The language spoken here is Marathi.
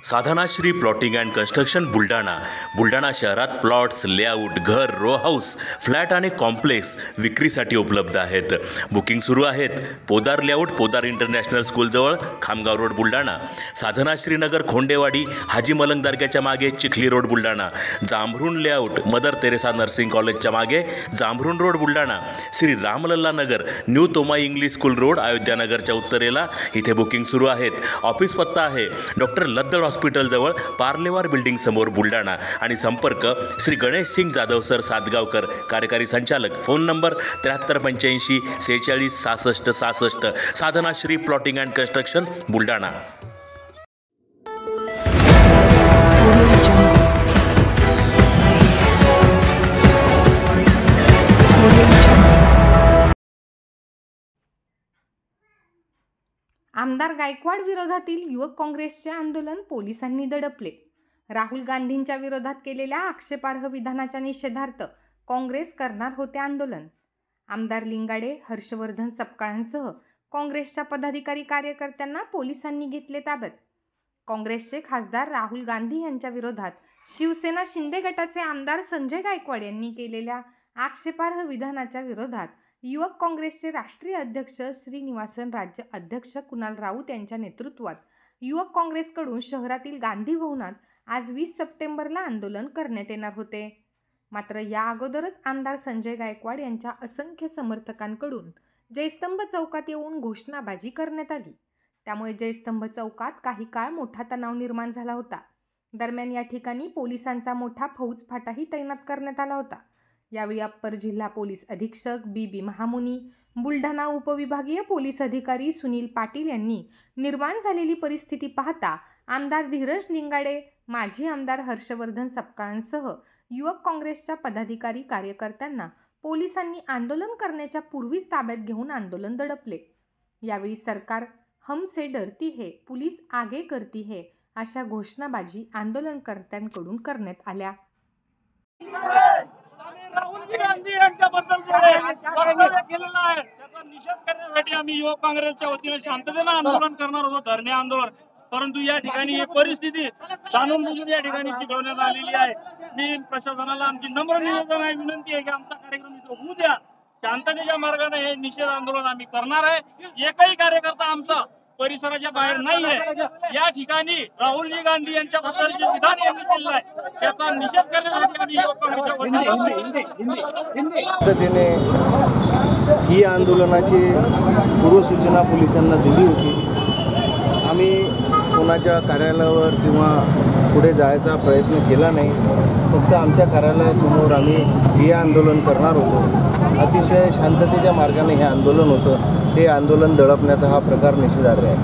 Sadhanashri plotting and construction Buldhana शहरात प्लॉट्स, लेआउट, घर, रो हाऊस, फ्लॅट आणि कॉम्प्लेक्स विक्रीसाठी उपलब्ध आहेत. बुकिंग सुरू आहेत. पोदार लेआउट, पोदार इंटरनॅशनल स्कूलजवळ, खामगाव रोड, बुलढाणा. साधनाश्री नगर, खोंडेवाडी, हाजी मलंग दर्ग्याच्या मागे, Chikhli road, Buldhana. Jambhrun layout, Mother Teresa nursing कॉलेजच्या मागे, Jambhrun road, Buldhana. Shri Ramlalla Nagar, new Tomai English school road, Ayodhya नगरच्या उत्तरेला. इथे बुकिंग सुरू आहेत. ऑफिस पत्ता आहे डॉक्टर लद्दड हॉस्पिटलजवळ, पार्लेवार बिल्डिंग समोर, बुलढाणा. आणि संपर्क श्री गणेश सिंग जाधव सर सातगावकर, कार्यकारी संचालक. Phone number 7385 46 66 66. Sadhanashri plotting and construction, Buldhana. आमदार गायकवाड विरोधातील युवक काँग्रेसचे आंदोलन पोलिसांनी दडपले. राहुल गांधींच्या विरोधात केलेल्या आक्षेपार्ह विधानाच्या निषेधार्थ काँग्रेस करणार होते आंदोलन. आमदार लिंगाडे, हर्षवर्धन सपकाळांसह काँग्रेसच्या पदाधिकारी कार्यकर्त्यांना पोलिसांनी घेतले ताब्यात. काँग्रेसचे खासदार राहुल गांधी यांच्या विरोधात शिवसेना शिंदे गटाचे आमदार संजय गायकवाड यांनी केलेल्या आक्षेपार्ह विधानाच्या विरोधात युवक काँग्रेसचे राष्ट्रीय अध्यक्ष श्रीनिवासन, राज्य अध्यक्ष कुणाल राऊत यांच्या नेतृत्वात युवक काँग्रेसकडून शहरातील गांधी भवनात आज 20 सप्टेंबरला आंदोलन करण्यात येणार होते. मात्र या अगोदरच आमदार संजय गायकवाड यांच्या असंख्य समर्थकांकडून जयस्तंभ चौकात येऊन घोषणाबाजी करण्यात आली. त्यामुळे जयस्तंभ चौकात काही काळ मोठा तणाव निर्माण झाला होता. दरम्यान या ठिकाणी पोलिसांचा मोठा फौजफाटाही तैनात करण्यात आला होता. यावेळी अप्पर जिल्हा पोलीस अधीक्षक बी महामुनी, बुलढाणा उपविभागीय पोलीस अधिकारी सुनील पाटील यांनी निर्माण झालेली परिस्थिती पाहता आमदार धीरज लिंगाडे, माजी आमदार हर्षवर्धन सपकाळांसह युवक काँग्रेसच्या पदाधिकारी कार्यकर्त्यांना पोलिसांनी आंदोलन करण्याच्या पूर्वीच ताब्यात घेऊन आंदोलन दडपले. यावेळी सरकार हमसे डरती है, पुलिस आगे करती है अशा घोषणाबाजी आंदोलनकर्त्यांकडून करण्यात आल्या. राहुल गांधी यांच्याबद्दल वक्तव्य केलेलं आहे त्याचा निषेध करण्यासाठी आम्ही युवक काँग्रेसच्या वतीने शांततेने आंदोलन करणार होतो, धरणे आंदोलन. परंतु या ठिकाणी ही परिस्थिती जाणून बुजून या ठिकाणी चिघळवण्यात आलेली आहे. मी प्रशासनाला आमची नम्र निवेदन आहे, विनंती आहे की आमचा कार्यक्रम इथं होऊ द्या. शांततेच्या मार्गाने हे निषेध आंदोलन आम्ही करणार आहे. एकही कार्यकर्ता आमचा परिसराच्या बाहेर नाहीये. या ठिकाणी राहुलजी गांधी यांच्याबद्दल जे विधान यांनी केलेलं आहे त्याचा निषेध करण्यासाठी आम्ही युवक पद्धतीने ही आंदोलनाची पूर्वसूचना पोलिसांना दिली होती. आम्ही कोणाच्या कार्यालयावर किंवा पुढे जायचा प्रयत्न केला नाही. फक्त आमच्या कार्यालयासमोर आम्ही हे आंदोलन करणार होतो. अतिशय शांततेच्या मार्गाने हे आंदोलन होतं. हे आंदोलन दडपण्याचा हा प्रकार निषेधार्ह आहे.